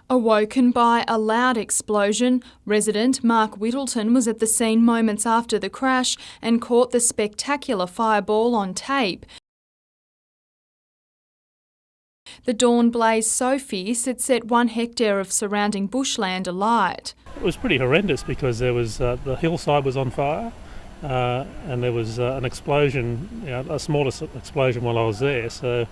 Awoken by a loud explosion, resident Mark Whittleton was at the scene moments after the crash and caught the spectacular fireball on tape. The dawn blaze so fierce it set 1 hectare of surrounding bushland alight. It was pretty horrendous because there was the hillside was on fire and there was an explosion, a smaller explosion while I was there. So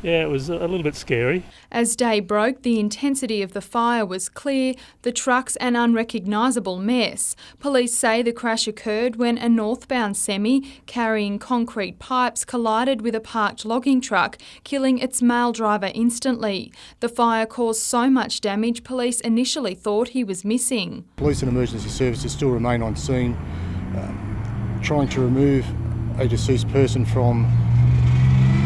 yeah, it was a little bit scary. As day broke, the intensity of the fire was clear, the trucks an unrecognisable mess. Police say the crash occurred when a northbound semi carrying concrete pipes collided with a parked logging truck, killing its male driver instantly. The fire caused so much damage, police initially thought he was missing. Police and emergency services still remain on scene, trying to remove a deceased person from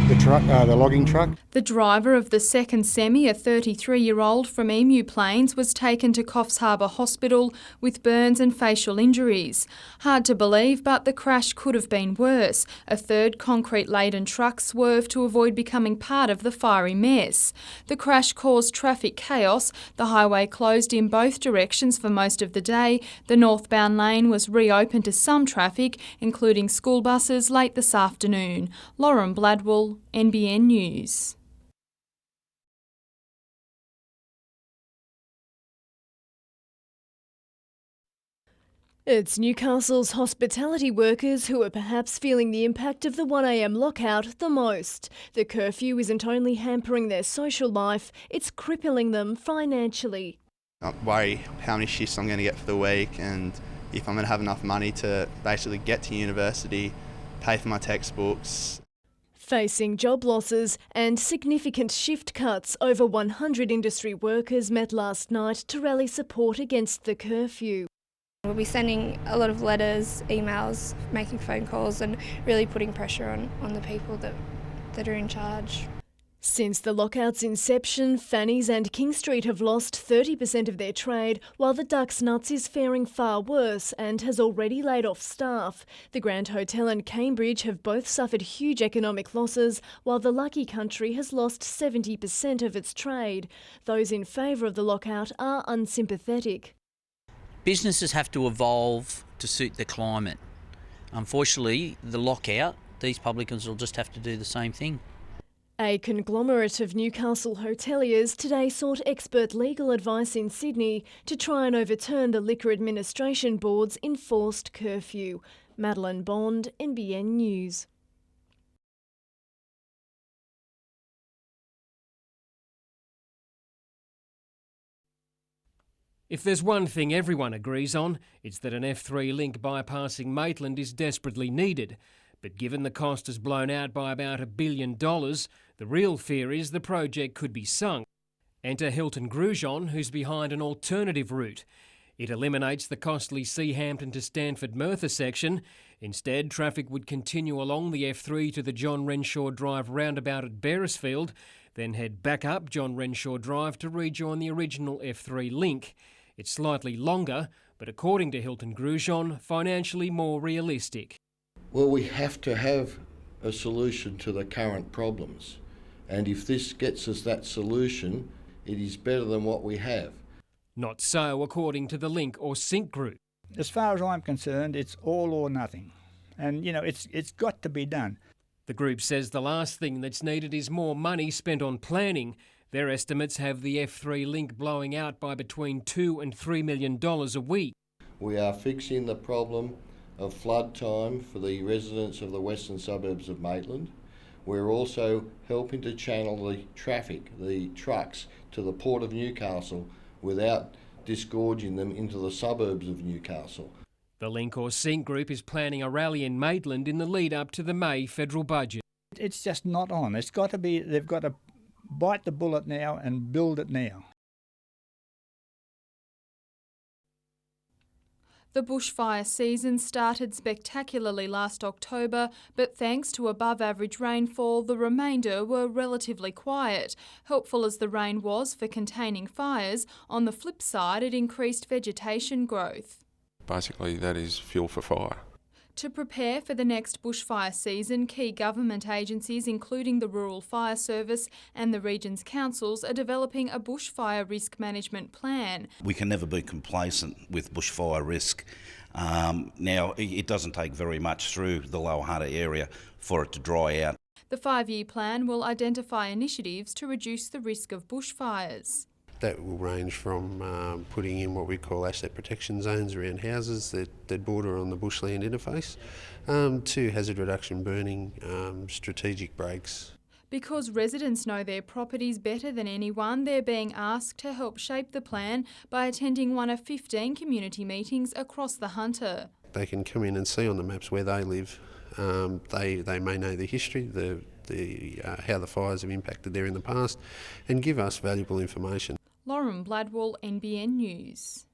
the logging truck. The driver of the second semi, a 33-year-old from Emu Plains, was taken to Coffs Harbour Hospital with burns and facial injuries. Hard to believe, but the crash could have been worse. A third concrete-laden truck swerved to avoid becoming part of the fiery mess. The crash caused traffic chaos. The highway closed in both directions for most of the day. The northbound lane was reopened to some traffic, including school buses, late this afternoon. Lauren Bladwell, NBN News. It's Newcastle's hospitality workers who are perhaps feeling the impact of the 1 a.m. lockout the most. The curfew isn't only hampering their social life, it's crippling them financially. I worry how many shifts I'm going to get for the week and if I'm going to have enough money to basically get to university, pay for my textbooks. Facing job losses and significant shift cuts, over 100 industry workers met last night to rally support against the curfew. We'll be sending a lot of letters, emails, making phone calls and really putting pressure on the people that are in charge. Since the lockout's inception, Fanny's and King Street have lost 30% of their trade, while the Ducks Nuts is faring far worse and has already laid off staff. The Grand Hotel and Cambridge have both suffered huge economic losses, while the Lucky Country has lost 70% of its trade. Those in favour of the lockout are unsympathetic. Businesses have to evolve to suit the climate. Unfortunately, the lockout, these publicans will just have to do the same thing. A conglomerate of Newcastle hoteliers today sought expert legal advice in Sydney to try and overturn the Liquor Administration Board's enforced curfew. Madeline Bond, NBN News. If there's one thing everyone agrees on, it's that an F3 link bypassing Maitland is desperately needed. But given the cost has blown out by about $1 billion, the real fear is the project could be sunk. Enter Hilton Grujon, who's behind an alternative route. It eliminates the costly Seahampton to Stanford Merthyr section. Instead, traffic would continue along the F3 to the John Renshaw Drive roundabout at Beresfield, then head back up John Renshaw Drive to rejoin the original F3 link. It's slightly longer, but according to Hilton Grujon, financially more realistic. Well, we have to have a solution to the current problems. And if this gets us that solution, it is better than what we have. Not so, according to the Link or Sync group. As far as I'm concerned, it's all or nothing. And, it's got to be done. The group says the last thing that's needed is more money spent on planning. Their estimates have the F3 link blowing out by between $2 and $3 million a week. We are fixing the problem of flood time for the residents of the western suburbs of Maitland. We're also helping to channel the traffic, the trucks, to the Port of Newcastle without disgorging them into the suburbs of Newcastle. The Link or Sync group is planning a rally in Maitland in the lead up to the May federal budget. It's just not on. It's got to be, they've got to bite the bullet now and build it now. The bushfire season started spectacularly last October, but thanks to above-average rainfall, the remainder were relatively quiet. Helpful as the rain was for containing fires, on the flip side it increased vegetation growth. Basically, that is fuel for fire. To prepare for the next bushfire season, key government agencies, including the Rural Fire Service and the region's councils, are developing a bushfire risk management plan. We can never be complacent with bushfire risk. Now, it doesn't take very much through the Lower Hunter area for it to dry out. The 5-year plan will identify initiatives to reduce the risk of bushfires. That will range from putting in what we call asset protection zones around houses that border on the bushland interface, to hazard reduction burning, strategic breaks. Because residents know their properties better than anyone, they're being asked to help shape the plan by attending one of 15 community meetings across the Hunter. They can come in and see on the maps where they live. They may know the history, how the fires have impacted there in the past, and give us valuable information. Lauren Bladwell, NBN News.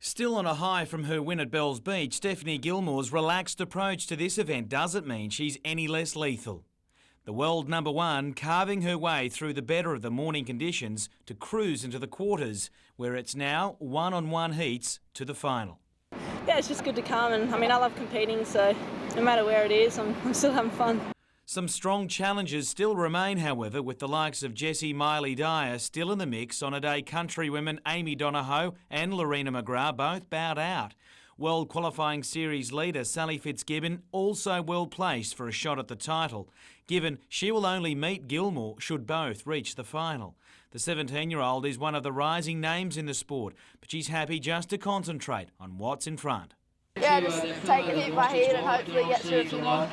Still on a high from her win at Bells Beach, Stephanie Gilmore's relaxed approach to this event doesn't mean she's any less lethal. The world number one carving her way through the better of the morning conditions to cruise into the quarters, where it's now one-on-one heats to the final. Yeah, it's just good to come, and I love competing, so no matter where it is, I'm still having fun. Some strong challenges still remain, however, with the likes of Jessie Miley-Dyer still in the mix on a day country women Amy Donahoe and Lorena McGrath both bowed out. World Qualifying Series leader Sally Fitzgibbon also well placed for a shot at the title, given she will only meet Gilmore should both reach the final. The 17-year-old is one of the rising names in the sport, but she's happy just to concentrate on what's in front. Yeah, just take it hit by hit and hopefully get through a few more.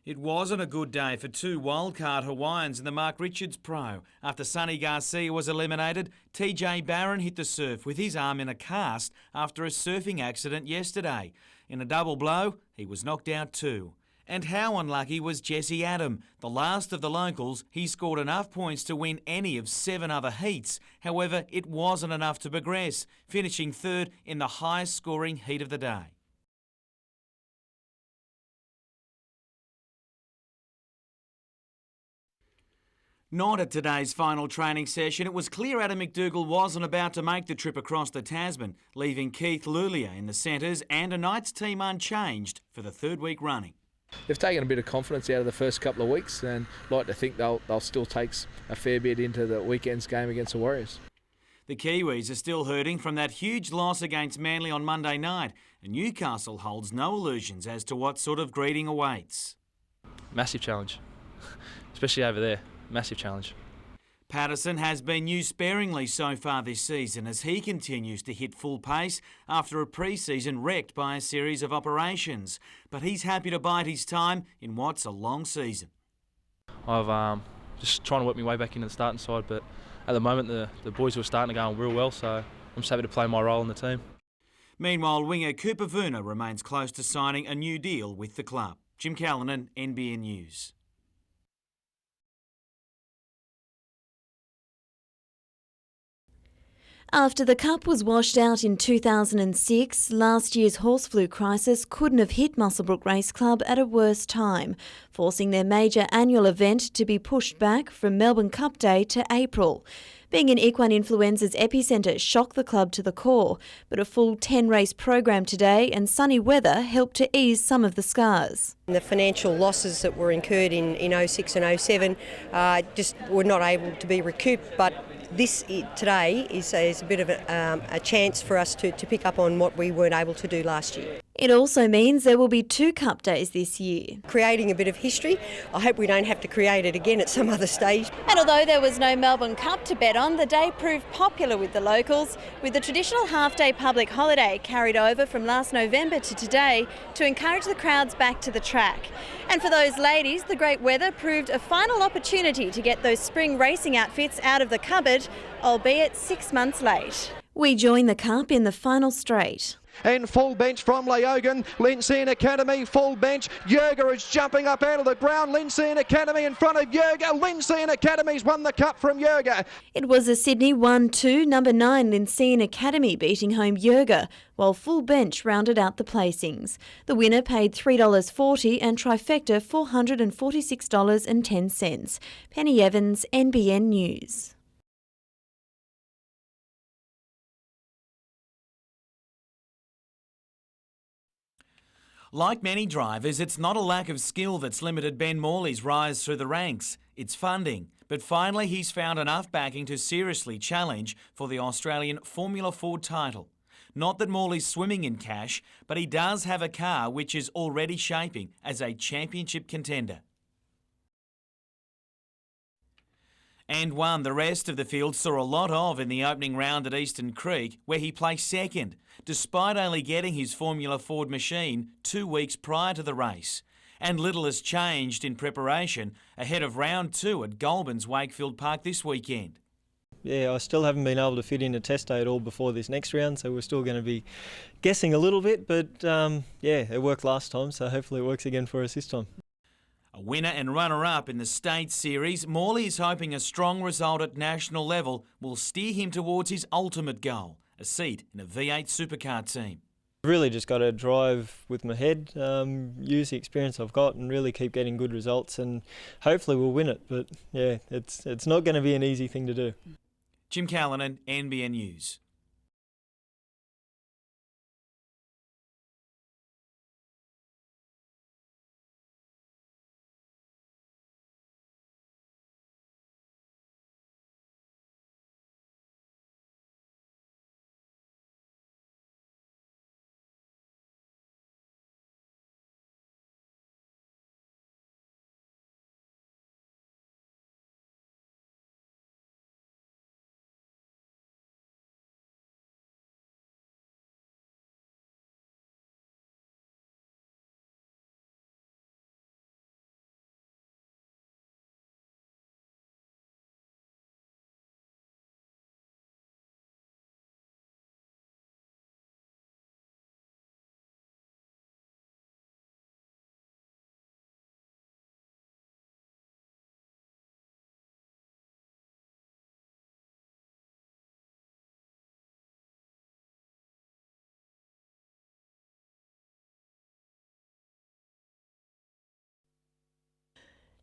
It wasn't a good day for two wildcard Hawaiians in the Mark Richards Pro. After Sonny Garcia was eliminated, TJ Barron hit the surf with his arm in a cast after a surfing accident yesterday. In a double blow, he was knocked out too. And how unlucky was Jesse Adam? The last of the locals, he scored enough points to win any of 7 other heats. However, it wasn't enough to progress, finishing third in the highest scoring heat of the day. Not at today's final training session. It was clear Adam McDougall wasn't about to make the trip across the Tasman, leaving Keith Lulia in the centres and a Knights team unchanged for the third week running. They've taken a bit of confidence out of the first couple of weeks, and I'd like to think they'll still take a fair bit into the weekend's game against the Warriors. The Kiwis are still hurting from that huge loss against Manly on Monday night, and Newcastle holds no illusions as to what sort of greeting awaits. Massive challenge, especially over there. Massive challenge. Patterson has been used sparingly so far this season as he continues to hit full pace after a pre-season wrecked by a series of operations. But he's happy to bide his time in what's a long season. I've just trying to work my way back into the starting side, but at the moment the boys were starting to go real well, so I'm just happy to play my role in the team. Meanwhile, winger Cooper Vuna remains close to signing a new deal with the club. Jim Callanan, NBN News. After the Cup was washed out in 2006, last year's horse flu crisis couldn't have hit Muswellbrook Race Club at a worse time, forcing their major annual event to be pushed back from Melbourne Cup Day to April. Being in equine influenza's epicentre shocked the club to the core, but a full 10-race program today and sunny weather helped to ease some of the scars. The financial losses that were incurred in 06 and 07 just were not able to be recouped, but this today is a bit of a chance for us to pick up on what we weren't able to do last year. It also means there will be 2 Cup days this year. Creating a bit of history. I hope we don't have to create it again at some other stage. And although there was no Melbourne Cup to bet on, the day proved popular with the locals, with the traditional half-day public holiday carried over from last November to today to encourage the crowds back to the track. And for those ladies, the great weather proved a final opportunity to get those spring racing outfits out of the cupboard, albeit 6 months late. We join the Cup in the final straight. And full bench from Leogan, Lindsay Academy, full bench. Yerga is jumping up out of the ground. Lindsay Academy in front of Yerga. Lindsay Academy's won the Cup from Yerga. It was a Sydney 1-2, number 9 Lindsay Academy beating home Yerga, while full bench rounded out the placings. The winner paid $3.40 and trifecta $446.10. Penny Evans, NBN News. Like many drivers, it's not a lack of skill that's limited Ben Morley's rise through the ranks. It's funding. But finally, he's found enough backing to seriously challenge for the Australian Formula Ford title. Not that Morley's swimming in cash, but he does have a car which is already shaping as a championship contender. And one the rest of the field saw a lot of in the opening round at Eastern Creek, where he placed second, despite only getting his Formula Ford machine 2 weeks prior to the race. And little has changed in preparation ahead of round 2 at Goulburn's Wakefield Park this weekend. Yeah, I still haven't been able to fit in a test day at all before this next round, so we're still going to be guessing a little bit, but yeah, it worked last time, so hopefully it works again for us this time. A winner and runner-up in the State Series, Morley is hoping a strong result at national level will steer him towards his ultimate goal, a seat in a V8 supercar team. Really just got to drive with my head, use the experience I've got and really keep getting good results, and hopefully we'll win it. But yeah, it's not going to be an easy thing to do. Jim Callanan, NBN News.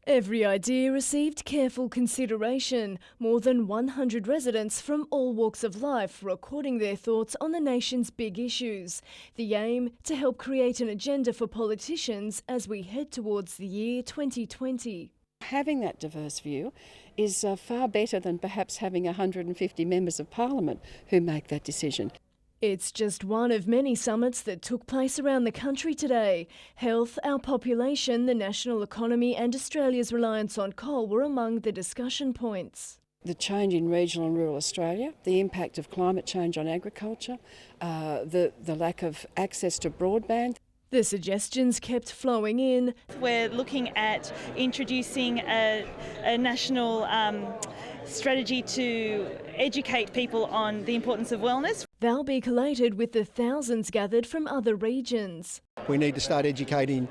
Every idea received careful consideration. More than 100 residents from all walks of life recording their thoughts on the nation's big issues. The aim to help create an agenda for politicians as we head towards the year 2020. Having that diverse view is far better than perhaps having 150 members of parliament who make that decision. It's just one of many summits that took place around the country today. Health, our population, the national economy and Australia's reliance on coal were among the discussion points. The change in regional and rural Australia, the impact of climate change on agriculture, the lack of access to broadband. The suggestions kept flowing in. We're looking at introducing a national strategy to educate people on the importance of wellness. They'll be collated with the thousands gathered from other regions. We need to start educating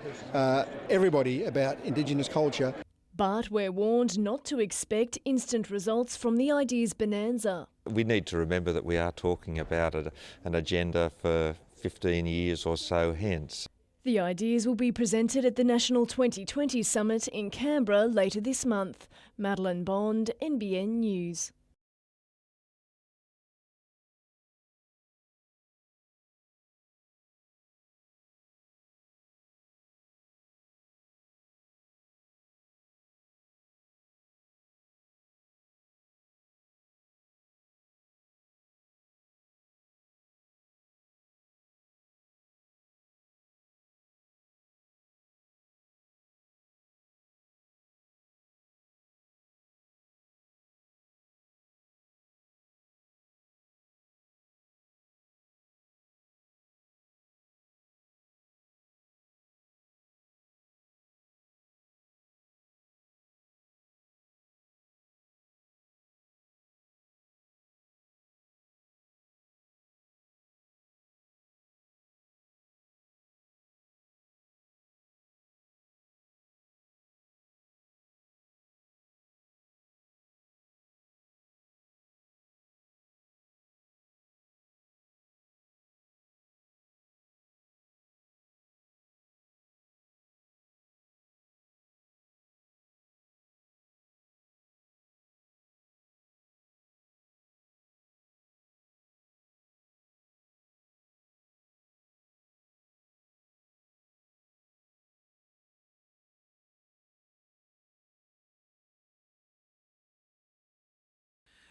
everybody about Indigenous culture. But we're warned not to expect instant results from the Ideas Bonanza. We need to remember that we are talking about an agenda for 15 years or so hence. The ideas will be presented at the National 2020 Summit in Canberra later this month. Madeline Bond, NBN News.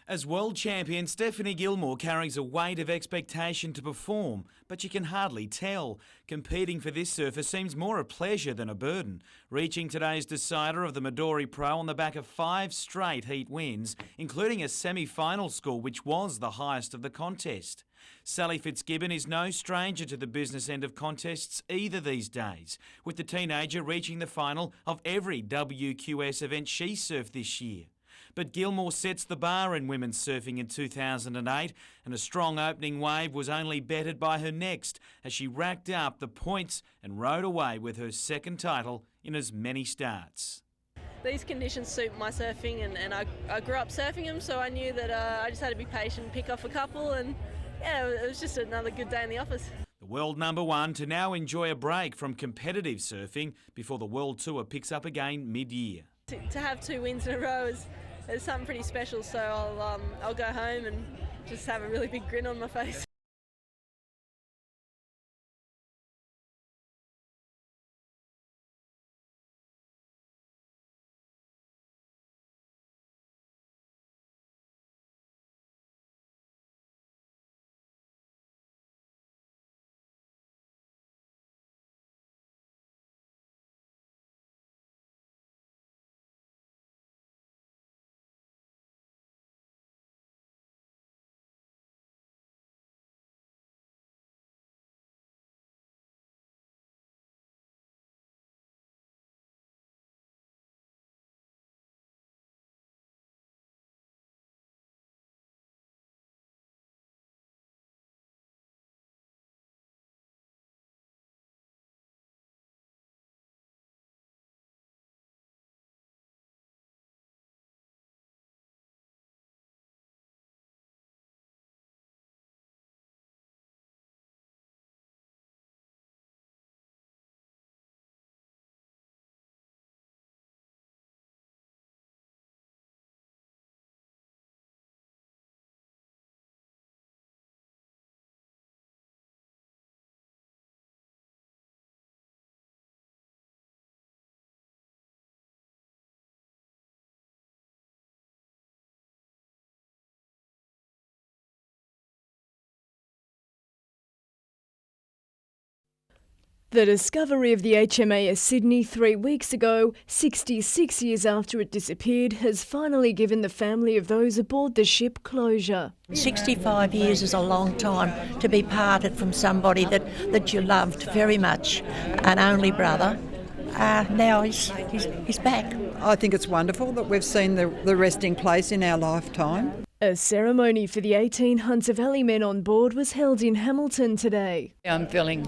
As world champion, Stephanie Gilmore carries a weight of expectation to perform, but you can hardly tell. Competing for this surfer seems more a pleasure than a burden, reaching today's decider of the Midori Pro on the back of 5 straight heat wins, including a semi-final score which was the highest of the contest. Sally Fitzgibbon is no stranger to the business end of contests either these days, with the teenager reaching the final of every WQS event she surfed this year. But Gilmore sets the bar in women's surfing in 2008, and a strong opening wave was only bettered by her next as she racked up the points and rode away with her second title in as many starts. These conditions suit my surfing, and I grew up surfing them, so I knew that I just had to be patient, pick off a couple, and yeah, it was just another good day in the office. The world number one to now enjoy a break from competitive surfing before the World Tour picks up again mid-year. To have 2 wins in a row is something pretty special, so I'll go home and just have a really big grin on my face. The discovery of the HMAS Sydney 3 weeks ago, 66 years after it disappeared, has finally given the family of those aboard the ship closure. 65 years is a long time to be parted from somebody that you loved very much, an only brother. Now he's back. I think it's wonderful that we've seen the resting place in our lifetime. A ceremony for the 18 Hunter Valley men on board was held in Hamilton today. I'm feeling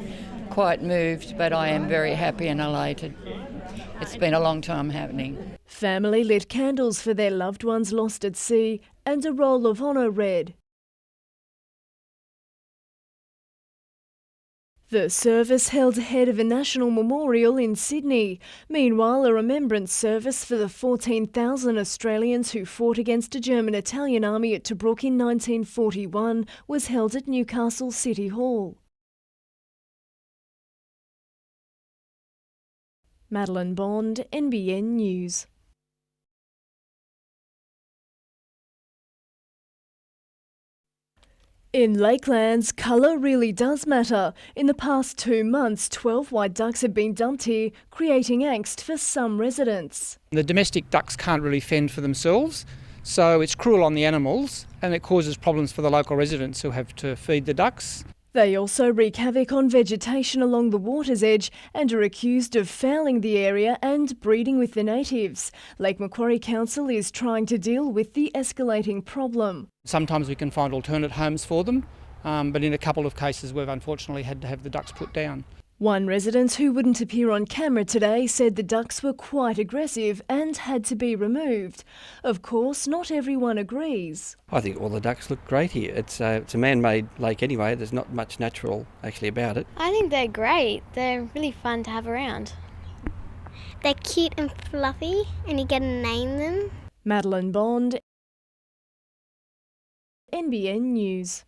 quite moved, but I am very happy and elated. It's been a long time happening. Family lit candles for their loved ones lost at sea and a roll of honour read. The service held ahead of a national memorial in Sydney. Meanwhile, a remembrance service for the 14,000 Australians who fought against a German-Italian army at Tobruk in 1941 was held at Newcastle City Hall. Madeline Bond, NBN News. In Lakelands, colour really does matter. In the past 2 months, 12 white ducks have been dumped here, creating angst for some residents. The domestic ducks can't really fend for themselves, so it's cruel on the animals and it causes problems for the local residents who have to feed the ducks. They also wreak havoc on vegetation along the water's edge and are accused of fouling the area and breeding with the natives. Lake Macquarie Council is trying to deal with the escalating problem. Sometimes we can find alternate homes for them, but in a couple of cases we've unfortunately had to have the ducks put down. One resident who wouldn't appear on camera today said the ducks were quite aggressive and had to be removed. Of course, not everyone agrees. I think all the ducks look great here. It's a man-made lake anyway. There's not much natural actually about it. I think they're great. They're really fun to have around. They're cute and fluffy and you get to name them. Madeline Bond, NBN News.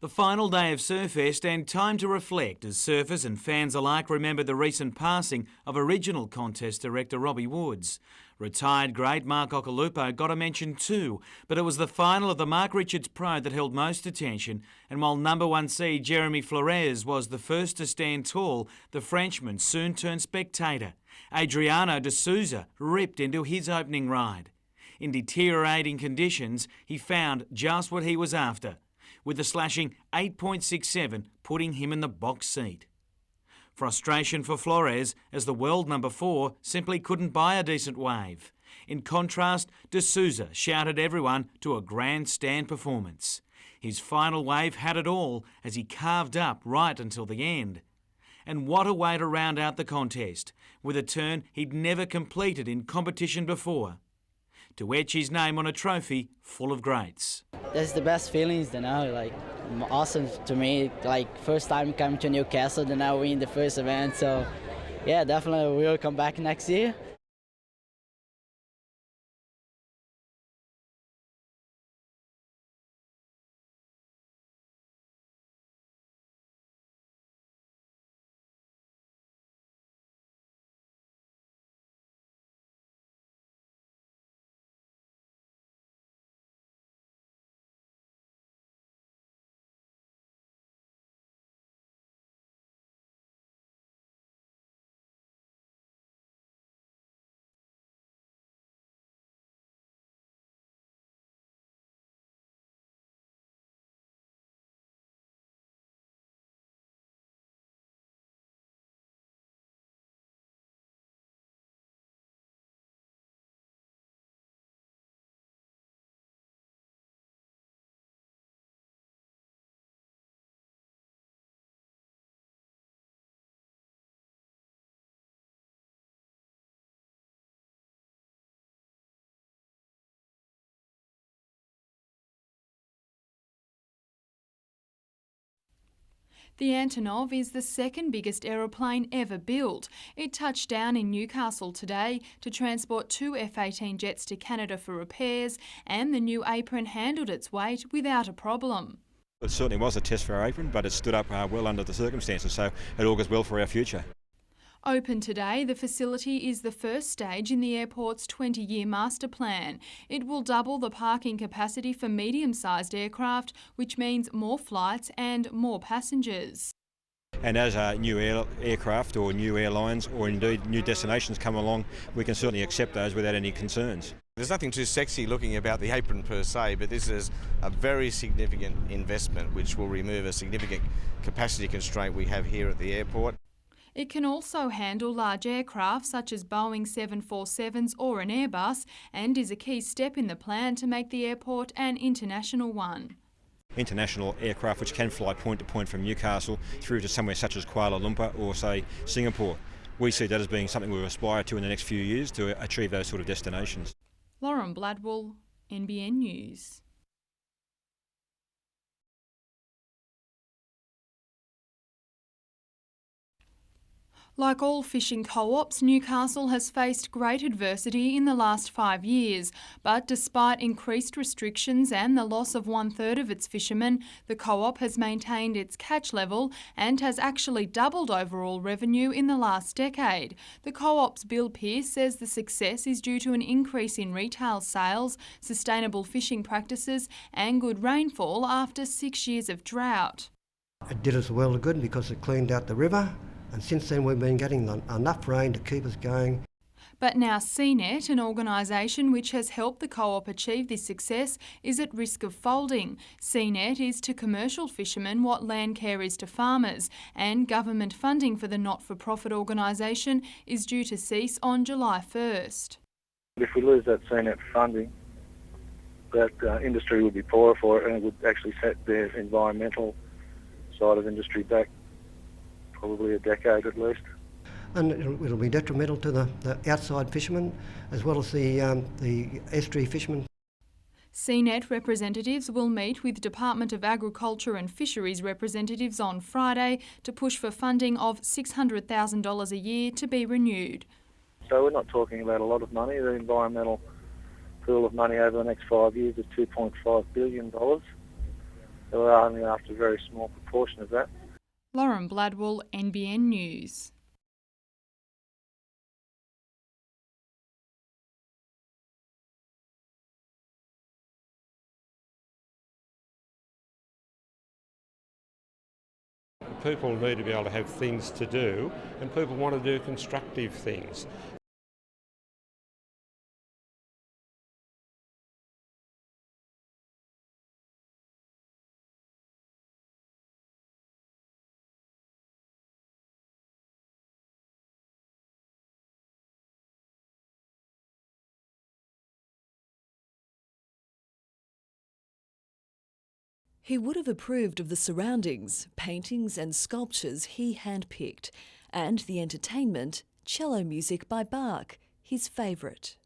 The final day of Surfest and time to reflect as surfers and fans alike remember the recent passing of original contest director Robbie Woods. Retired great Mark Occhilupo got a mention too, but it was the final of the Mark Richards Pro that held most attention, and while number 1 seed Jeremy Flores was the first to stand tall, the Frenchman soon turned spectator. Adriano de Souza ripped into his opening ride. In deteriorating conditions, he found just what he was after, with a slashing 8.67 putting him in the box seat. Frustration for Flores as the world number 4 simply couldn't buy a decent wave. In contrast, de Souza shouted everyone to a grandstand performance. His final wave had it all as he carved up right until the end. And what a way to round out the contest, with a turn he'd never completed in competition before, to etch his name on a trophy full of greats. That's the best feelings, like awesome to me. Like first time coming to Newcastle, then I win the first event. So yeah, definitely we'll come back next year. The Antonov is the second biggest aeroplane ever built. It touched down in Newcastle today to transport 2 F-18 jets to Canada for repairs, and the new apron handled its weight without a problem. It certainly was a test for our apron, but it stood up well under the circumstances, so it augurs well for our future. Open today, the facility is the first stage in the airport's 20-year master plan. It will double the parking capacity for medium-sized aircraft, which means more flights and more passengers. And as new aircraft or new airlines or indeed new destinations come along, we can certainly accept those without any concerns. There's nothing too sexy looking about the apron per se, but this is a very significant investment which will remove a significant capacity constraint we have here at the airport. It can also handle large aircraft such as Boeing 747s or an Airbus, and is a key step in the plan to make the airport an international one. International aircraft which can fly point to point from Newcastle through to somewhere such as Kuala Lumpur or, say, Singapore. We see that as being something we aspire to in the next few years to achieve those sort of destinations. Lauren Bladwell, NBN News. Like all fishing co-ops, Newcastle has faced great adversity in the last 5 years, but despite increased restrictions and the loss of 1/3 of its fishermen, the co-op has maintained its catch level and has actually doubled overall revenue in the last decade. The co-op's Bill Pearce says the success is due to an increase in retail sales, sustainable fishing practices and good rainfall after 6 years of drought. It did us well good because it cleaned out the river. And since then we've been getting enough rain to keep us going. But now CNET, an organisation which has helped the co-op achieve this success, is at risk of folding. CNET is to commercial fishermen what Landcare is to farmers, and government funding for the not-for-profit organisation is due to cease on July 1st. If we lose that CNET funding, that industry would be poorer for it, and it would actually set the environmental side of industry back probably a decade at least. And it'll be detrimental to the outside fishermen as well as the estuary fishermen. CNET representatives will meet with Department of Agriculture and Fisheries representatives on Friday to push for funding of $600,000 a year to be renewed. So we're not talking about a lot of money. The environmental pool of money over the next 5 years is $2.5 billion. So we're only after a very small proportion of that. Lauren Bladwell, NBN News. People need to be able to have things to do, and people want to do constructive things. He would have approved of the surroundings, paintings and sculptures he handpicked, and the entertainment, cello music by Bach, his favourite.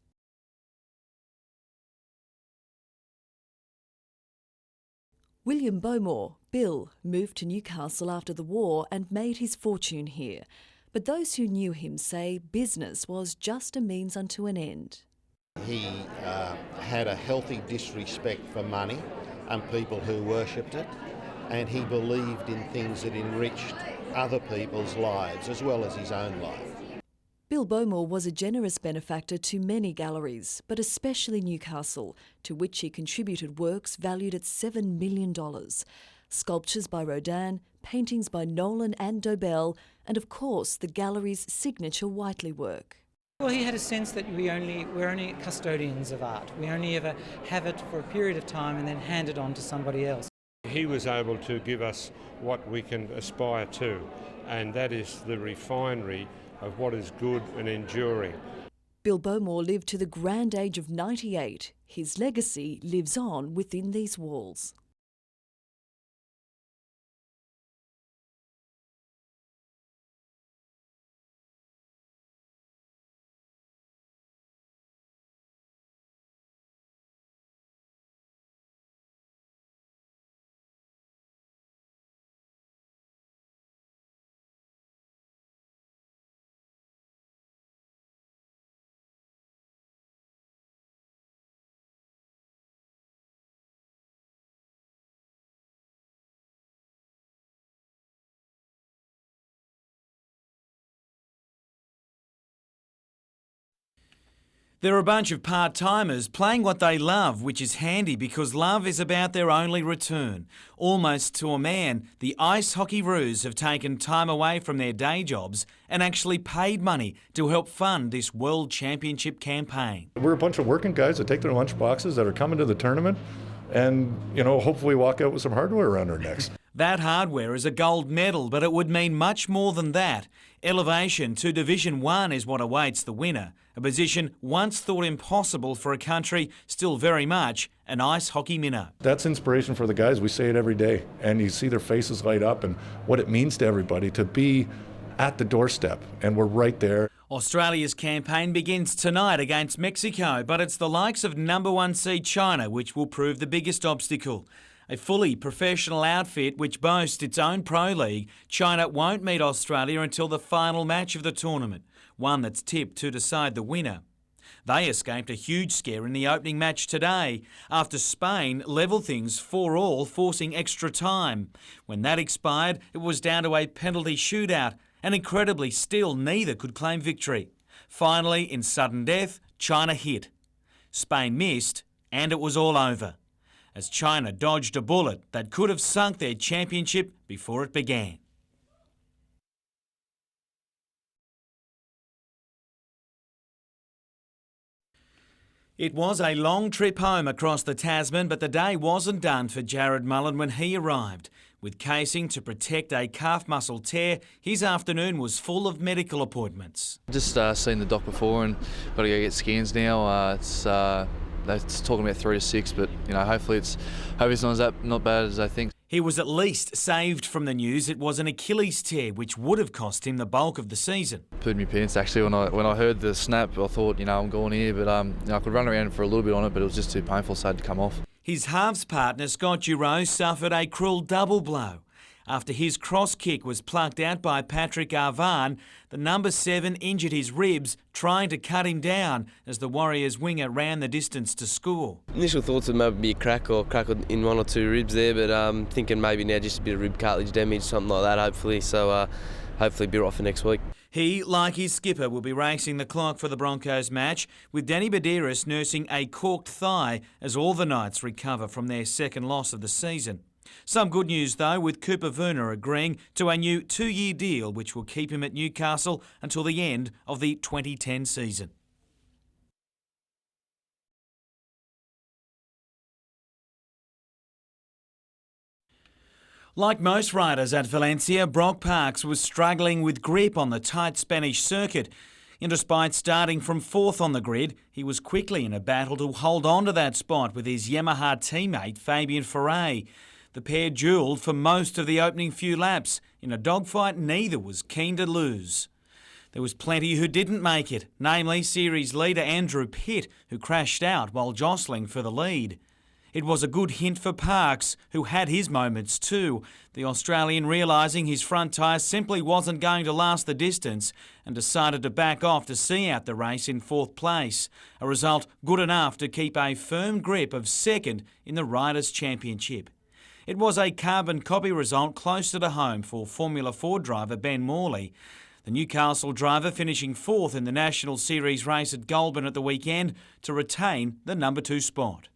William Bowmore, Bill, moved to Newcastle after the war and made his fortune here. But those who knew him say business was just a means unto an end. He had a healthy disrespect for money and people who worshipped it, and he believed in things that enriched other people's lives as well as his own life. Bill Bowmore was a generous benefactor to many galleries, but especially Newcastle, to which he contributed works valued at $7 million. Sculptures by Rodin, paintings by Nolan and Dobell, and of course the gallery's signature Whiteley work. Well, he had a sense that we're only custodians of art. We only ever have it for a period of time and then hand it on to somebody else. He was able to give us what we can aspire to, and that is the refinery of what is good and enduring. Bill Bowmore lived to the grand age of 98. His legacy lives on within these walls. They're a bunch of part-timers playing what they love, which is handy because love is about their only return. Almost to a man, the Ice Hockey Roos have taken time away from their day jobs and actually paid money to help fund this World Championship campaign. We're a bunch of working guys that take their lunch boxes that are coming to the tournament and, hopefully walk out with some hardware around our necks. That hardware is a gold medal, but it would mean much more than that. Elevation to Division 1 is what awaits the winner, a position once thought impossible for a country still very much an ice hockey minnow. That's inspiration for the guys. We say it every day, and you see their faces light up and what it means to everybody to be at the doorstep, and we're right there. Australia's campaign begins tonight against Mexico, but it's the likes of number 1 seed China which will prove the biggest obstacle. A fully professional outfit which boasts its own pro league, China won't meet Australia until the final match of the tournament, one that's tipped to decide the winner. They escaped a huge scare in the opening match today after Spain levelled things 4-4, forcing extra time. When that expired, it was down to a penalty shootout, and incredibly still neither could claim victory. Finally, in sudden death, China hit. Spain missed, and it was all over, as China dodged a bullet that could have sunk their championship before it began. It was a long trip home across the Tasman, but the day wasn't done for Jared Mullen when he arrived. With casing to protect a calf muscle tear, his afternoon was full of medical appointments. Just seen the doc before and got to go get scans now. They're talking about 3 to 6, but hopefully it's not bad as I think. He was at least saved from the news. It was an Achilles tear, which would have cost him the bulk of the season. Pooed me pants actually when I heard the snap. I thought I'm going here, but I could run around for a little bit on it, but it was just too painful, so I had to come off. His halves partner Scott Giroux suffered a cruel double blow. After his cross kick was plucked out by Patrick Arvan, the number 7 injured his ribs trying to cut him down as the Warriors winger ran the distance to score. Initial thoughts would maybe be a crack in 1 or 2 ribs there, but thinking maybe now just a bit of rib cartilage damage, something like that hopefully, so hopefully be right for next week. He, like his skipper, will be racing the clock for the Broncos match, with Danny Badiris nursing a corked thigh as all the Knights recover from their second loss of the season. Some good news though, with Cooper Werner agreeing to a new 2-year deal which will keep him at Newcastle until the end of the 2010 season. Like most riders at Valencia, Brock Parks was struggling with grip on the tight Spanish circuit. And despite starting from 4th on the grid, he was quickly in a battle to hold on to that spot with his Yamaha teammate Fabian Ferret. The pair duelled for most of the opening few laps. In a dogfight, neither was keen to lose. There was plenty who didn't make it, namely series leader Andrew Pitt, who crashed out while jostling for the lead. It was a good hint for Parks, who had his moments too, the Australian realising his front tyre simply wasn't going to last the distance and decided to back off to see out the race in 4th place, a result good enough to keep a firm grip of 2nd in the Riders' Championship. It was a carbon copy result closer to home for Formula 4 driver Ben Morley. The Newcastle driver finishing 4th in the National Series race at Goulburn at the weekend to retain the number 2 spot.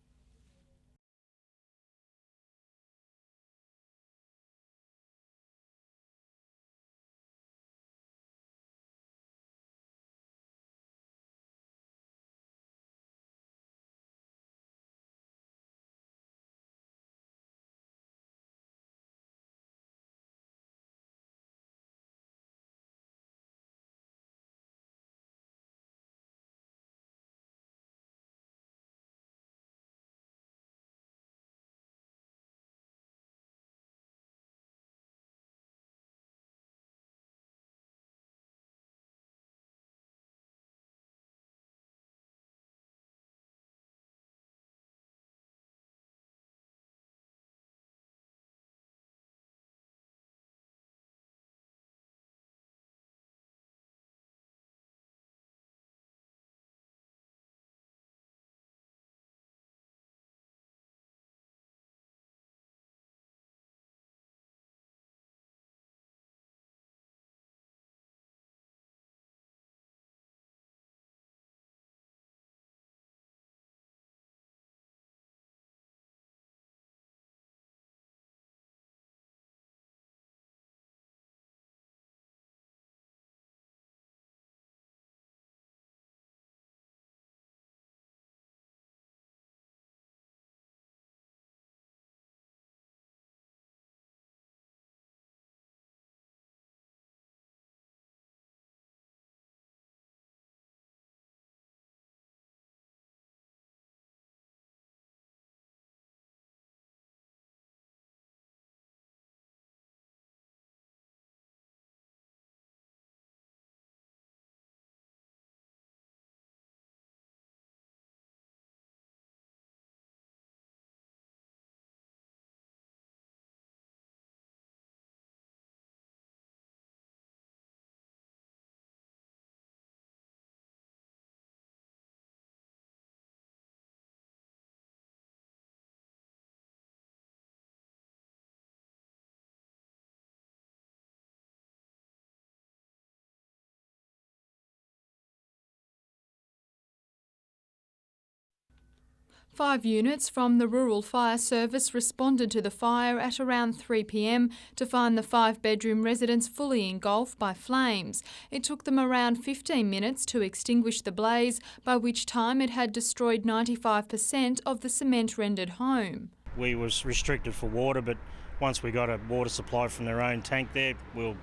5 units from the Rural Fire Service responded to the fire at around 3 p.m. to find the 5-bedroom residence fully engulfed by flames. It took them around 15 minutes to extinguish the blaze, by which time it had destroyed 95% of the cement-rendered home. We was restricted for water, but once we got a water supply from their own tank there, we'll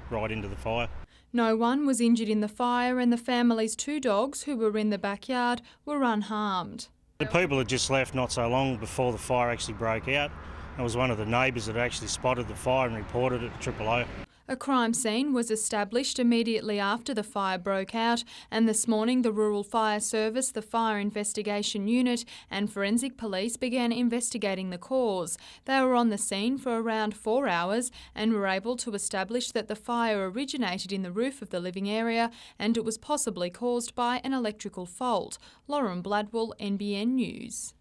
right into the fire. No one was injured in the fire, and the family's 2 dogs, who were in the backyard, were unharmed. The people had just left not so long before the fire actually broke out. It was one of the neighbours that actually spotted the fire and reported it to AAA. A crime scene was established immediately after the fire broke out, and this morning the Rural Fire Service, the Fire Investigation Unit and Forensic Police began investigating the cause. They were on the scene for around 4 hours and were able to establish that the fire originated in the roof of the living area and it was possibly caused by an electrical fault. Lauren Bladwell, NBN News.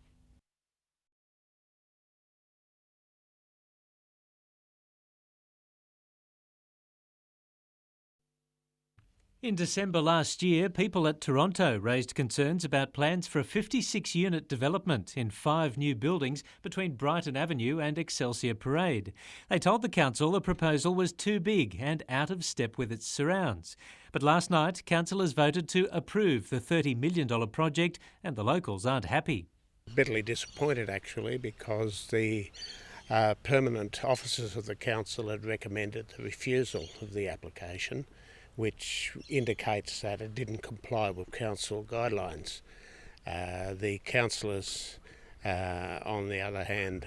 In December last year, people at Toronto raised concerns about plans for a 56-unit development in 5 new buildings between Brighton Avenue and Excelsior Parade. They told the council the proposal was too big and out of step with its surrounds. But last night, councillors voted to approve the $30 million project, and the locals aren't happy. Bitterly disappointed, actually, because the permanent officers of the council had recommended the refusal of the application, which indicates that it didn't comply with council guidelines. The councillors, on the other hand,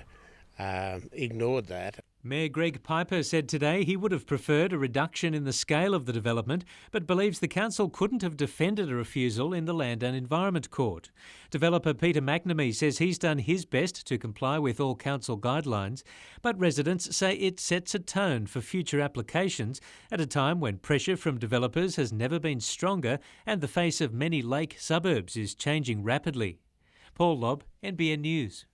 ignored that. Mayor Greg Piper said today he would have preferred a reduction in the scale of the development, but believes the council couldn't have defended a refusal in the Land and Environment Court. Developer Peter McNamee says he's done his best to comply with all council guidelines, but residents say it sets a tone for future applications at a time when pressure from developers has never been stronger and the face of many lake suburbs is changing rapidly. Paul Lobb, NBN News.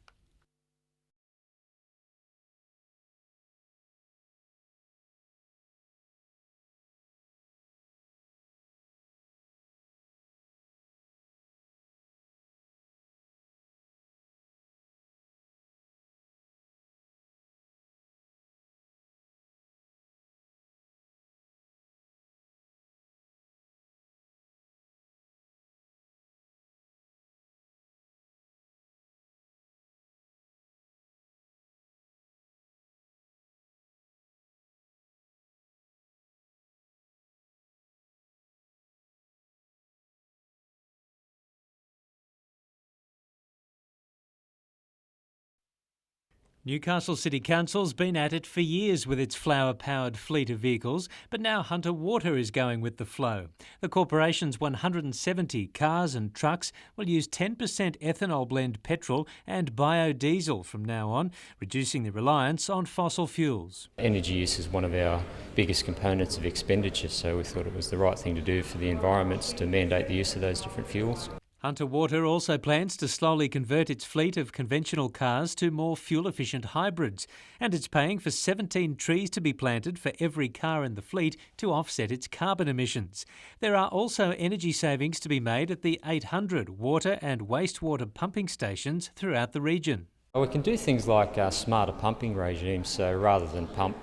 Newcastle City Council's been at it for years with its flower-powered fleet of vehicles, but now Hunter Water is going with the flow. The corporation's 170 cars and trucks will use 10% ethanol blend petrol and biodiesel from now on, reducing the reliance on fossil fuels. Energy use is one of our biggest components of expenditure, so we thought it was the right thing to do for the environment to mandate the use of those different fuels. Hunter Water also plans to slowly convert its fleet of conventional cars to more fuel-efficient hybrids, and it's paying for 17 trees to be planted for every car in the fleet to offset its carbon emissions. There are also energy savings to be made at the 800 water and wastewater pumping stations throughout the region. We can do things like smarter pumping regimes, so rather than pump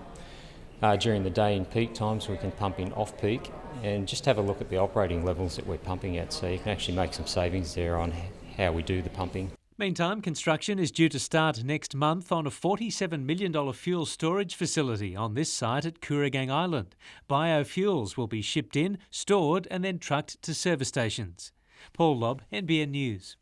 during the day in peak times, we can pump in off-peak, and just have a look at the operating levels that we're pumping at, so you can actually make some savings there on how we do the pumping. Meantime, construction is due to start next month on a $47 million fuel storage facility on this site at Kooragang Island. Biofuels will be shipped in, stored and then trucked to service stations. Paul Lobb, NBN News.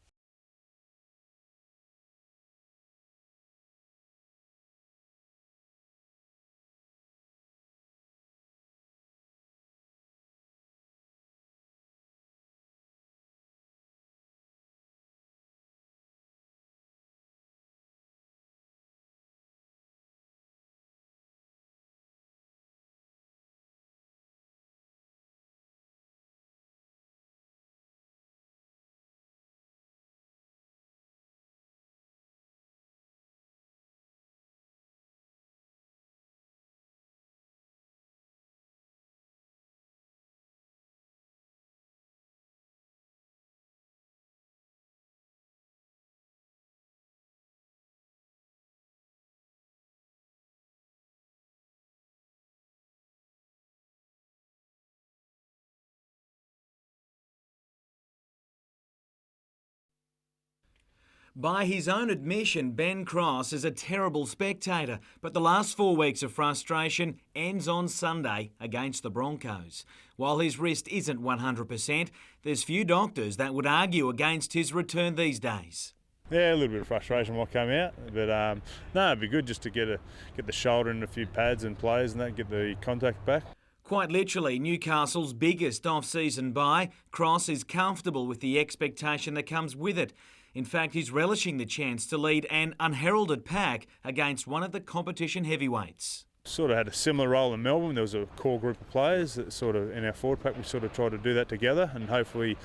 By his own admission, Ben Cross is a terrible spectator, but the last 4 weeks of frustration ends on Sunday against the Broncos. While his wrist isn't 100%, there's few doctors that would argue against his return these days. Yeah, a little bit of frustration might come out, but no, it'd be good just to get the shoulder in a few pads and plays and that, get the contact back. Quite literally, Newcastle's biggest off-season buy, Cross is comfortable with the expectation that comes with it. In fact, he's relishing the chance to lead an unheralded pack against one of the competition heavyweights. Sort of had a similar role in Melbourne. There was a core group of players that sort of, in our forward pack, we sort of tried to do that together, and hopefully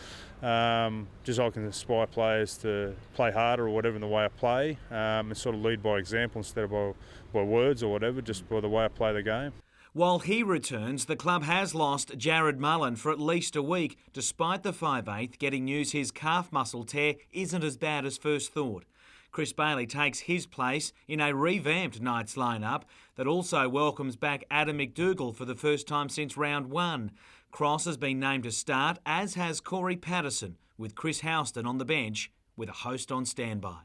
just I can inspire players to play harder or whatever in the way I play, and sort of lead by example instead of by words or whatever, just by the way I play the game. While he returns, the club has lost Jared Mullen for at least a week, despite the 5/8 getting news his calf muscle tear isn't as bad as first thought. Chris Bailey takes his place in a revamped Knights lineup that also welcomes back Adam McDougall for the first time since round 1. Cross has been named to start, as has Corey Patterson, with Chris Houston on the bench with a host on standby.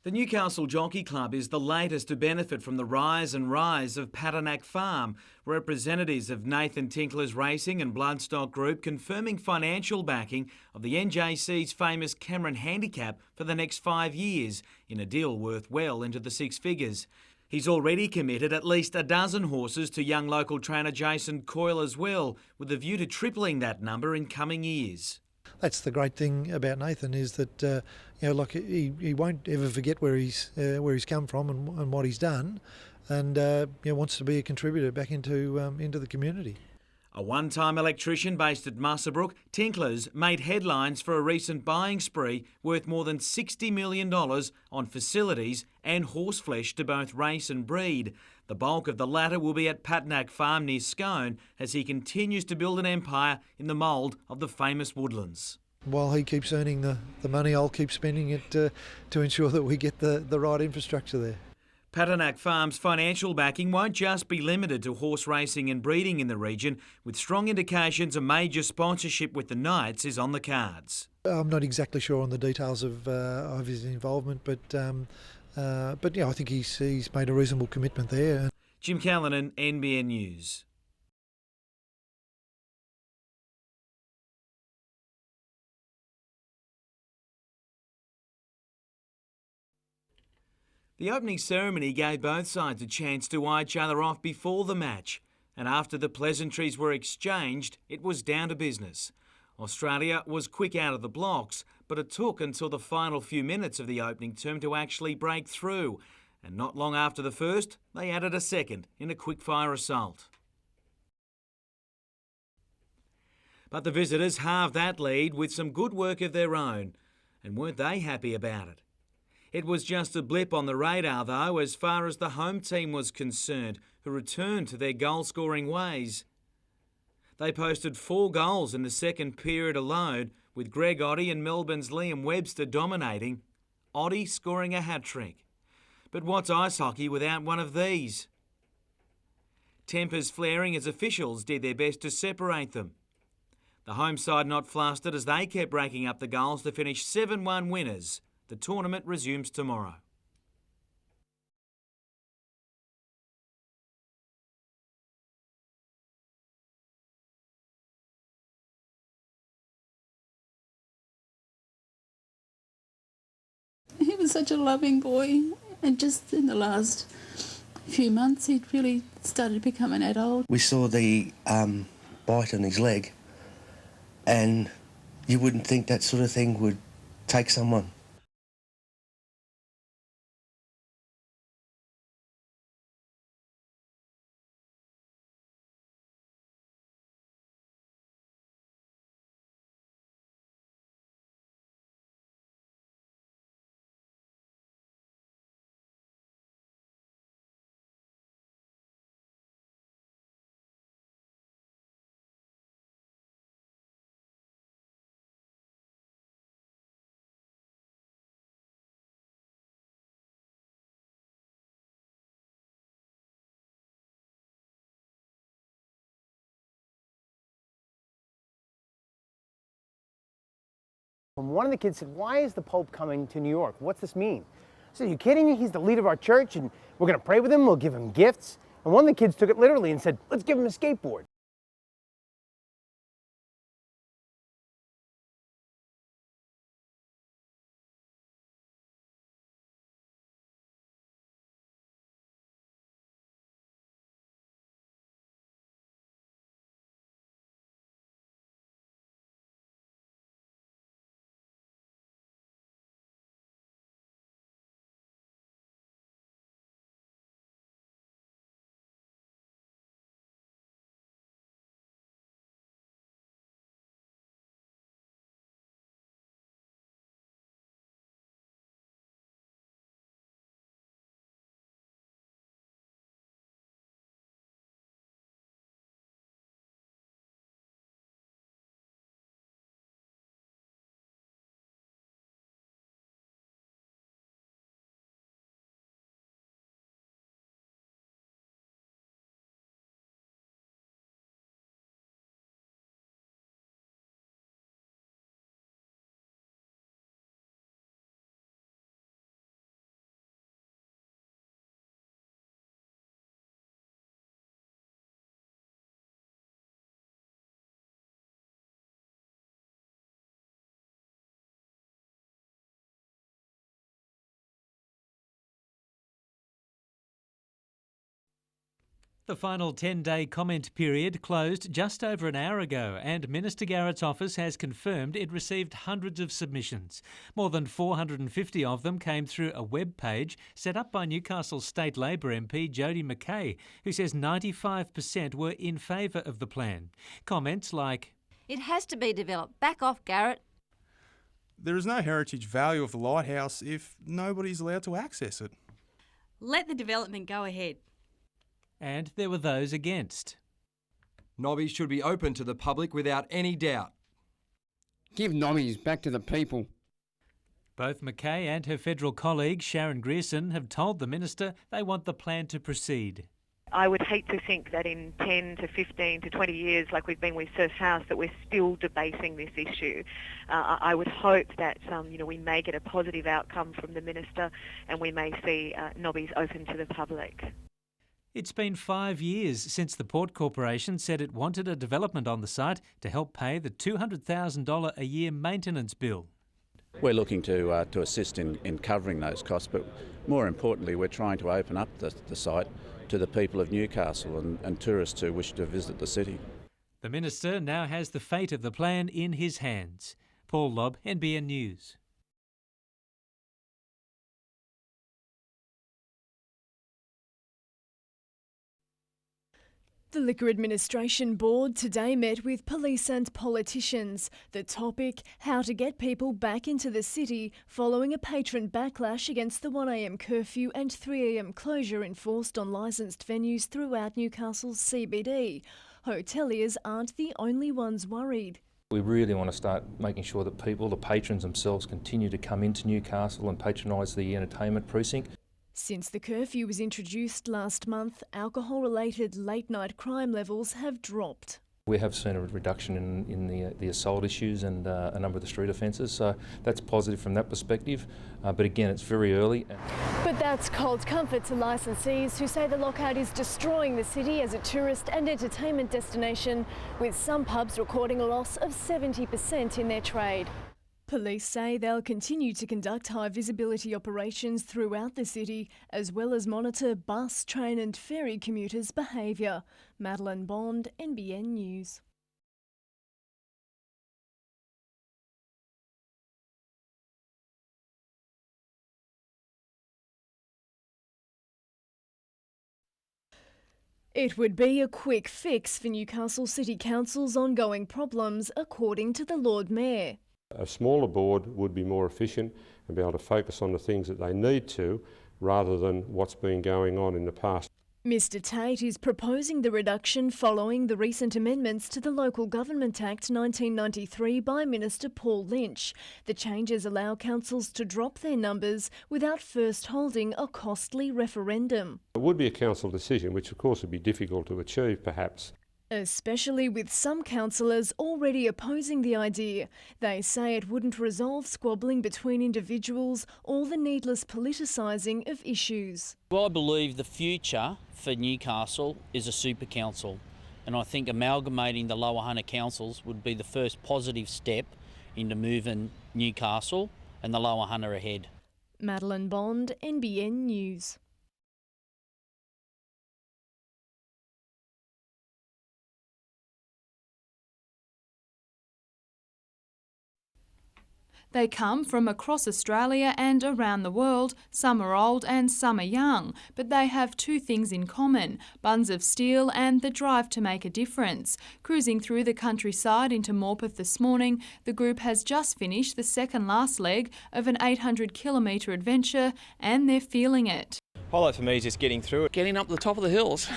The Newcastle Jockey Club is the latest to benefit from the rise and rise of Patternack Farm. Representatives of Nathan Tinkler's Racing and Bloodstock Group confirming financial backing of the NJC's famous Cameron Handicap for the next 5 years in a deal worth well into the 6 figures. He's already committed at least a dozen horses to young local trainer Jason Coyle as well, with a view to tripling that number in coming years. That's the great thing about Nathan, is that he won't ever forget where he's come from and what he's done, and wants to be a contributor back into the community. A one-time electrician based at Muswellbrook, Tinkler's made headlines for a recent buying spree worth more than $60 million on facilities and horseflesh to both race and breed. The bulk of the latter will be at Patternack Farm near Scone as he continues to build an empire in the mould of the famous woodlands. While he keeps earning the money, I'll keep spending it to ensure that we get the right infrastructure there. Patternack Farm's financial backing won't just be limited to horse racing and breeding in the region, with strong indications a major sponsorship with the Knights is on the cards. I'm not exactly sure on the details of his involvement, but I think he's made a reasonable commitment there. Jim Callanan, NBN News. The opening ceremony gave both sides a chance to eye each other off before the match, and after the pleasantries were exchanged, it was down to business. Australia was quick out of the blocks, but it took until the final few minutes of the opening term to actually break through, and not long after the first, they added a second in a quick-fire assault. But the visitors halved that lead with some good work of their own, and weren't they happy about it? It was just a blip on the radar, though, as far as the home team was concerned, who returned to their goal-scoring ways. They posted 4 goals in the second period alone, with Greg Oddie and Melbourne's Liam Webster dominating, Oddie scoring a hat-trick. But what's ice hockey without one of these? Tempers flaring as officials did their best to separate them. The home side not flustered as they kept raking up the goals to finish 7-1 winners. The tournament resumes tomorrow. was such a loving boy, and just in the last few months he'd really started to become an adult. We saw the bite on his leg, and you wouldn't think that sort of thing would take someone. And one of the kids said, "Why is the Pope coming to New York? What's this mean?" I said, "Are you kidding me? He's the leader of our church, and we're going to pray with him, we'll give him gifts." And one of the kids took it literally and said, "Let's give him a skateboard." The final 10-day comment period closed just over an hour ago, and Minister Garrett's office has confirmed it received hundreds of submissions. More than 450 of them came through a web page set up by Newcastle State Labor MP Jodie McKay, who says 95% were in favour of the plan. Comments like, "It has to be developed. Back off, Garrett." "There is no heritage value of the lighthouse if nobody's allowed to access it." "Let the development go ahead." and there were those against. Nobbies should be open to the public without any doubt. Give nobbies back to the people. Both McKay and her federal colleague Sharon Grierson have told the minister they want the plan to proceed. I would hate to think that in 10 to 15 to 20 years, like we've been with Surf House, that we're still debating this issue. I would hope that we may get a positive outcome from the minister and we may see nobbies open to the public. It's been 5 years since the Port Corporation said it wanted a development on the site to help pay the $200,000 a year maintenance bill. We're looking to assist in covering those costs, but more importantly, we're trying to open up the site to the people of Newcastle and tourists who wish to visit the city. The minister now has the fate of the plan in his hands. Paul Lobb, NBN News. The Liquor Administration Board today met with police and politicians. The topic, how to get people back into the city following a patron backlash against the 1am curfew and 3am closure enforced on licensed venues throughout Newcastle's CBD. Hoteliers aren't the only ones worried. We really want to start making sure that people, the patrons themselves, continue to come into Newcastle and patronise the entertainment precinct. Since the curfew was introduced last month, alcohol-related late-night crime levels have dropped. We have seen a reduction in the assault issues and a number of the street offences, so that's positive from that perspective. But again, it's very early. But that's cold comfort to licensees who say the lockout is destroying the city as a tourist and entertainment destination, with some pubs recording a loss of 70% in their trade. Police say they'll continue to conduct high visibility operations throughout the city, as well as monitor bus, train and ferry commuters' behaviour. Madeline Bond, NBN News. It would be a quick fix for Newcastle City Council's ongoing problems, according to the Lord Mayor. A smaller board would be more efficient and be able to focus on the things that they need to, rather than what's been going on in the past. Mr Tate is proposing the reduction following the recent amendments to the Local Government Act 1993 by Minister Paul Lynch. The changes allow councils to drop their numbers without first holding a costly referendum. It would be a council decision, which of course would be difficult to achieve perhaps. Especially with some councillors already opposing the idea. They say it wouldn't resolve squabbling between individuals or the needless politicising of issues. Well, I believe the future for Newcastle is a super council, and I think amalgamating the lower Hunter councils would be the first positive step into moving Newcastle and the lower Hunter ahead. Madeline Bond, NBN News. They come from across Australia and around the world. Some are old and some are young, but they have two things in common: buns of steel and the drive to make a difference. Cruising through the countryside into Morpeth this morning, the group has just finished the second last leg of an 800-kilometre adventure, and they're feeling it. Highlight for me is just getting through it. Getting up the top of the hills.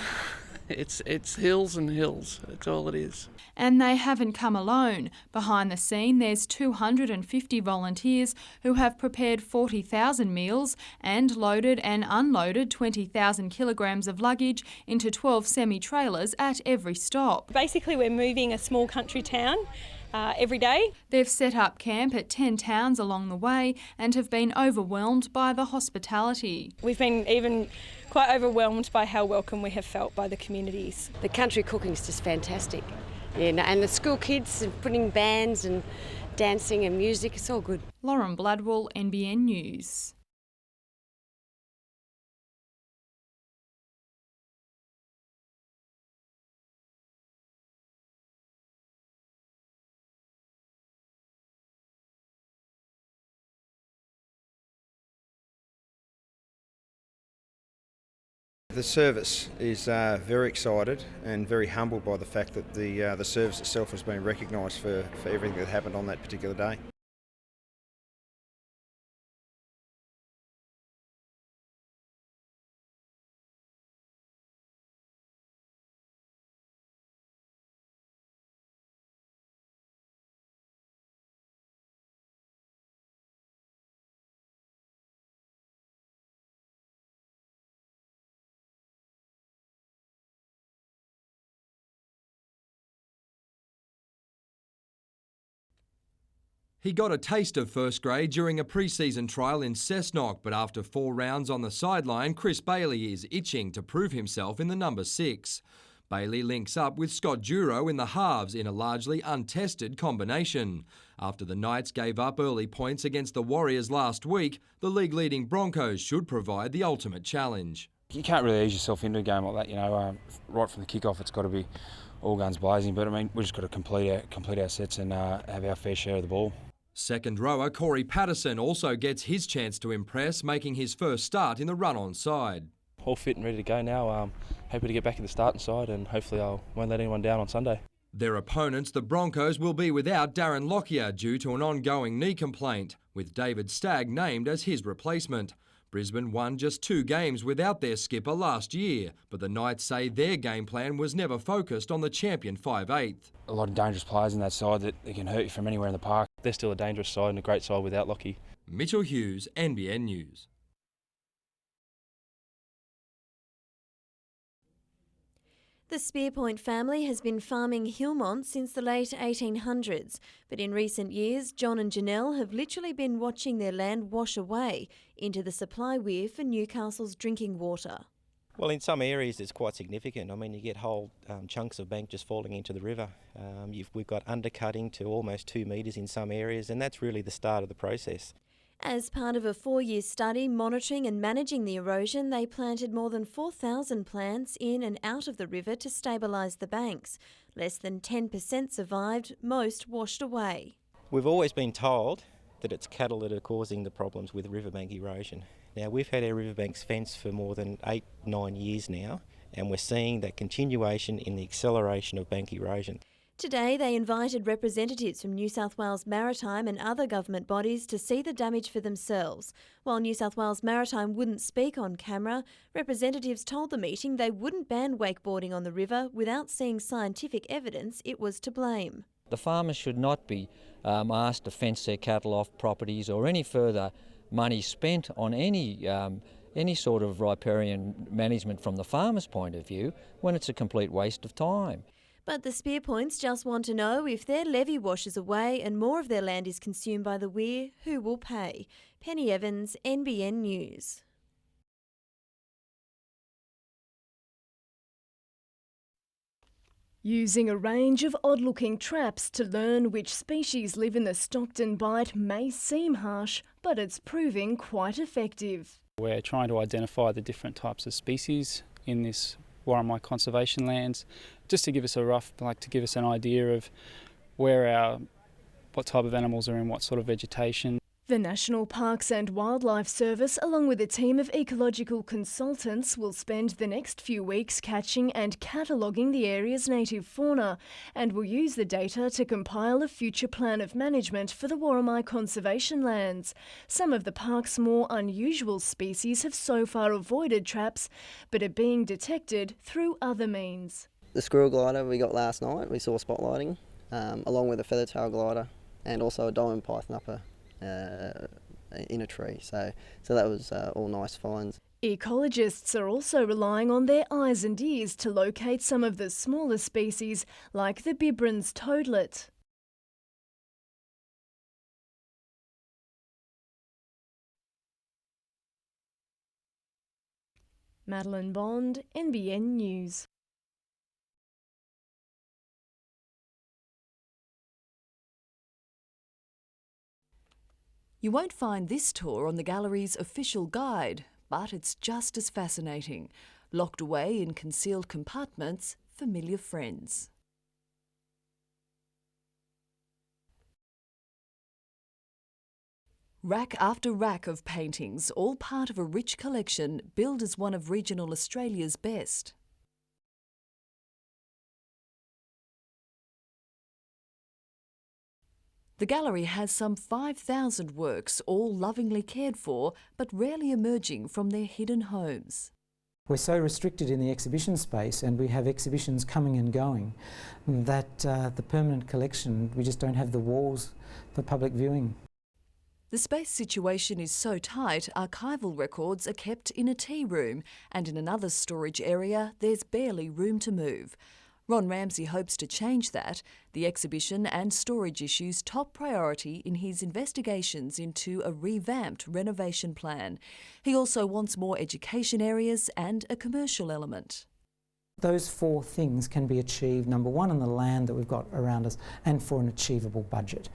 It's hills and hills, that's all it is. And they haven't come alone. Behind the scene, there's 250 volunteers who have prepared 40,000 meals and loaded and unloaded 20,000 kilograms of luggage into 12 semi-trailers at every stop. Basically, we're moving a small country town every day. They've set up camp at 10 towns along the way and have been overwhelmed by the hospitality. We've been even quite overwhelmed by how welcome we have felt by the communities. The country cooking is just fantastic. Yeah, and the school kids and putting bands and dancing and music, it's all good. Lauren Bladwell, NBN News. The service is very excited and very humbled by the fact that the service itself has been recognised for everything that happened on that particular day. He got a taste of first grade during a pre-season trial in Cessnock, but after 4 rounds on the sideline, Chris Bailey is itching to prove himself in the number 6. Bailey links up with Scott Duro in the halves in a largely untested combination. After the Knights gave up early points against the Warriors last week, the league-leading Broncos should provide the ultimate challenge. You can't really ease yourself into a game like that, right from the kick-off it's got to be all guns blazing, but I mean, we've just got to complete our sets and have our fair share of the ball. Second rower Corey Patterson also gets his chance to impress, making his first start in the run-on side. All fit and ready to go now. Happy to get back in the starting side and hopefully I won't let anyone down on Sunday. Their opponents, the Broncos, will be without Darren Lockyer due to an ongoing knee complaint, with David Stagg named as his replacement. Brisbane won just 2 games without their skipper last year, but the Knights say their game plan was never focused on the champion 5'8". A lot of dangerous players in that side that can hurt you from anywhere in the park. They're still a dangerous side and a great side without Lockie. Mitchell Hughes, NBN News. The Spearpoint family has been farming Hillmont since the late 1800s, but in recent years, John and Janelle have literally been watching their land wash away into the supply weir for Newcastle's drinking water. Well, in some areas it's quite significant. I mean, you get whole chunks of bank just falling into the river. We've got undercutting to almost 2 metres in some areas, and that's really the start of the process. As part of a 4-year study monitoring and managing the erosion, they planted more than 4,000 plants in and out of the river to stabilise the banks. Less than 10% survived, most washed away. We've always been told that it's cattle that are causing the problems with riverbank erosion. Now, we've had our riverbanks fenced for more than 8-9 years now, and we're seeing that continuation in the acceleration of bank erosion. Today, they invited representatives from New South Wales Maritime and other government bodies to see the damage for themselves. While New South Wales Maritime wouldn't speak on camera, representatives told the meeting they wouldn't ban wakeboarding on the river without seeing scientific evidence it was to blame. The farmers should not be asked to fence their cattle off properties or any further money spent on any sort of riparian management from the farmer's point of view when it's a complete waste of time. But the Spear Points just want to know if their levy washes away and more of their land is consumed by the weir, who will pay? Penny Evans, NBN News. Using a range of odd-looking traps to learn which species live in the Stockton Bight may seem harsh, but it's proving quite effective. We're trying to identify the different types of species in this Warramai conservation lands, just to give us to give us an idea of what type of animals are in what sort of vegetation. The National Parks and Wildlife Service, along with a team of ecological consultants, will spend the next few weeks catching and cataloguing the area's native fauna, and will use the data to compile a future plan of management for the Warramai conservation lands. Some of the park's more unusual species have so far avoided traps, but are being detected through other means. The squirrel glider we got last night, we saw spotlighting, along with a feathertail glider and also a diamond python upper in a tree, so that was all nice finds. Ecologists are also relying on their eyes and ears to locate some of the smaller species like the Bibron's toadlet. Madeline Bond, NBN News. You won't find this tour on the gallery's official guide, but it's just as fascinating. Locked away in concealed compartments, familiar friends. Rack after rack of paintings, all part of a rich collection billed as one of regional Australia's best. The gallery has some 5,000 works, all lovingly cared for, but rarely emerging from their hidden homes. We're so restricted in the exhibition space, and we have exhibitions coming and going, that the permanent collection, we just don't have the walls for public viewing. The space situation is so tight, archival records are kept in a tea room, and in another storage area, there's barely room to move. Ron Ramsey hopes to change that, the exhibition and storage issues top priority in his investigations into a revamped renovation plan. He also wants more education areas and a commercial element. Those 4 things can be achieved, number one, on the land that we've got around us, and for an achievable budget.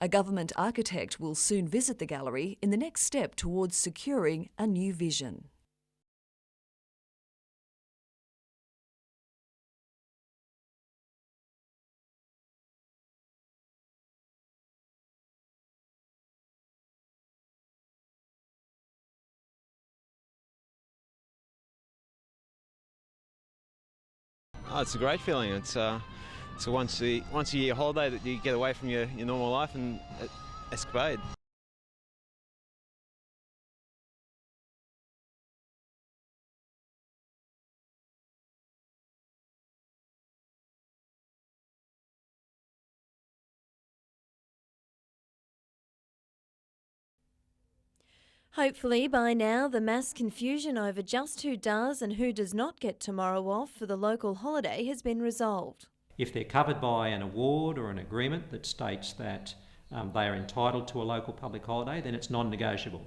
A government architect will soon visit the gallery in the next step towards securing a new vision. Oh, it's a great feeling. It's a once a year holiday that you get away from your normal life and escapade. Hopefully by now the mass confusion over just who does and who does not get tomorrow off for the local holiday has been resolved. If they're covered by an award or an agreement that states that they are entitled to a local public holiday, then it's non-negotiable.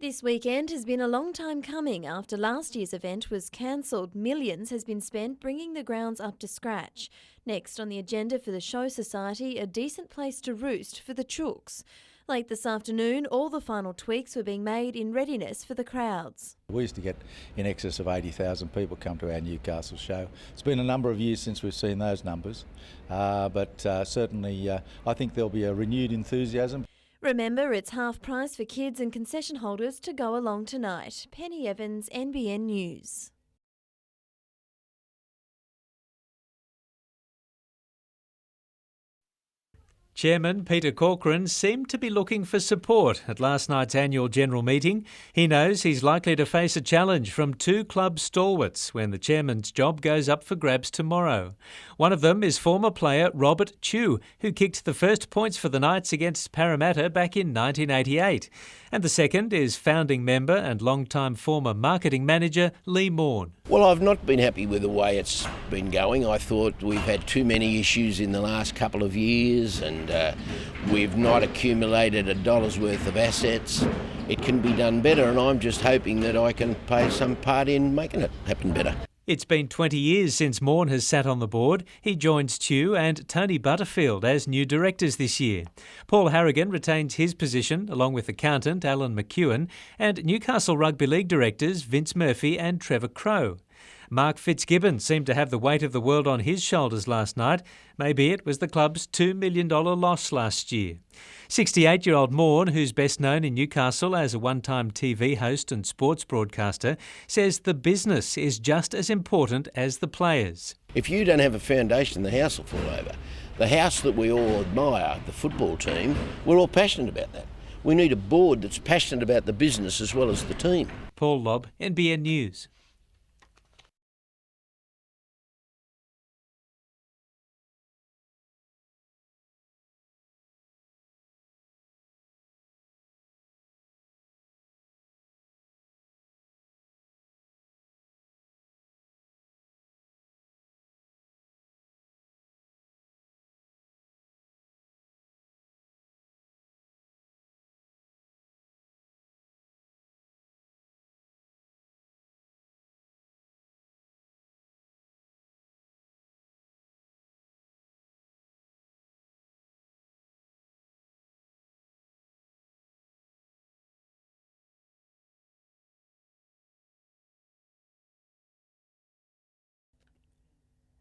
This weekend has been a long time coming. After last year's event was cancelled, millions has been spent bringing the grounds up to scratch. Next on the agenda for the Show Society, a decent place to roost for the chooks. Late this afternoon, all the final tweaks were being made in readiness for the crowds. We used to get in excess of 80,000 people come to our Newcastle show. It's been a number of years since we've seen those numbers, but certainly I think there'll be a renewed enthusiasm. Remember, it's half price for kids and concession holders to go along tonight. Penny Evans, NBN News. Chairman Peter Corcoran seemed to be looking for support at last night's annual general meeting. He knows he's likely to face a challenge from two club stalwarts when the chairman's job goes up for grabs tomorrow. One of them is former player Robert Chew, who kicked the first points for the Knights against Parramatta back in 1988. And the second is founding member and long-time former marketing manager Lee Morn. Well, I've not been happy with the way it's been going. I thought we've had too many issues in the last couple of years and we've not accumulated a dollar's worth of assets. It can be done better and I'm just hoping that I can play some part in making it happen better. It's been 20 years since Morn has sat on the board. He joins Chew and Tony Butterfield as new directors this year. Paul Harrigan retains his position along with accountant Alan McEwen and Newcastle Rugby League directors Vince Murphy and Trevor Crowe. Mark Fitzgibbon seemed to have the weight of the world on his shoulders last night. Maybe it was the club's $2 million loss last year. 68-year-old Morn, who's best known in Newcastle as a one-time TV host and sports broadcaster, says the business is just as important as the players. If you don't have a foundation, the house will fall over. The house that we all admire, the football team, we're all passionate about that. We need a board that's passionate about the business as well as the team. Paul Lobb, NBN News.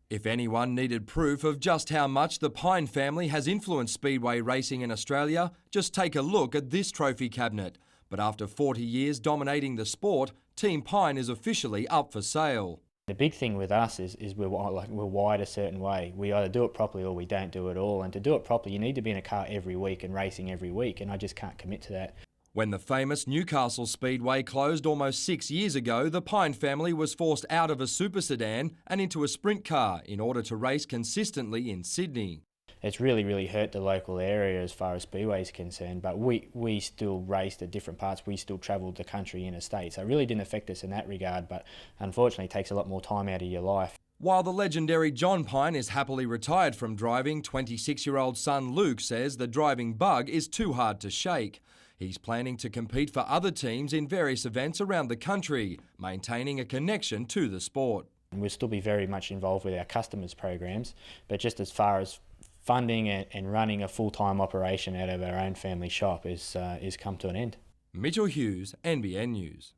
If anyone needed proof of just how much the Pine family has influenced speedway racing in Australia, just take a look at this trophy cabinet. But after 40 years dominating the sport, Team Pine is officially up for sale. The big thing with us is we're wired a certain way. We either do it properly or we don't do it at all. And to do it properly, you need to be in a car every week and racing every week, and I just can't commit to that. When the famous Newcastle Speedway closed almost 6 years ago, the Pine family was forced out of a super sedan and into a sprint car in order to race consistently in Sydney. It's really hurt the local area as far as Speedway is concerned, but we still raced at different parts. We still travelled the country interstate, so it really didn't affect us in that regard, but unfortunately it takes a lot more time out of your life. While the legendary John Pine is happily retired from driving, 26-year-old son Luke says the driving bug is too hard to shake. He's planning to compete for other teams in various events around the country, maintaining a connection to the sport. We'll still be very much involved with our customers' programs, but just as far as funding and running a full-time operation out of our own family shop is come to an end. Mitchell Hughes, NBN News.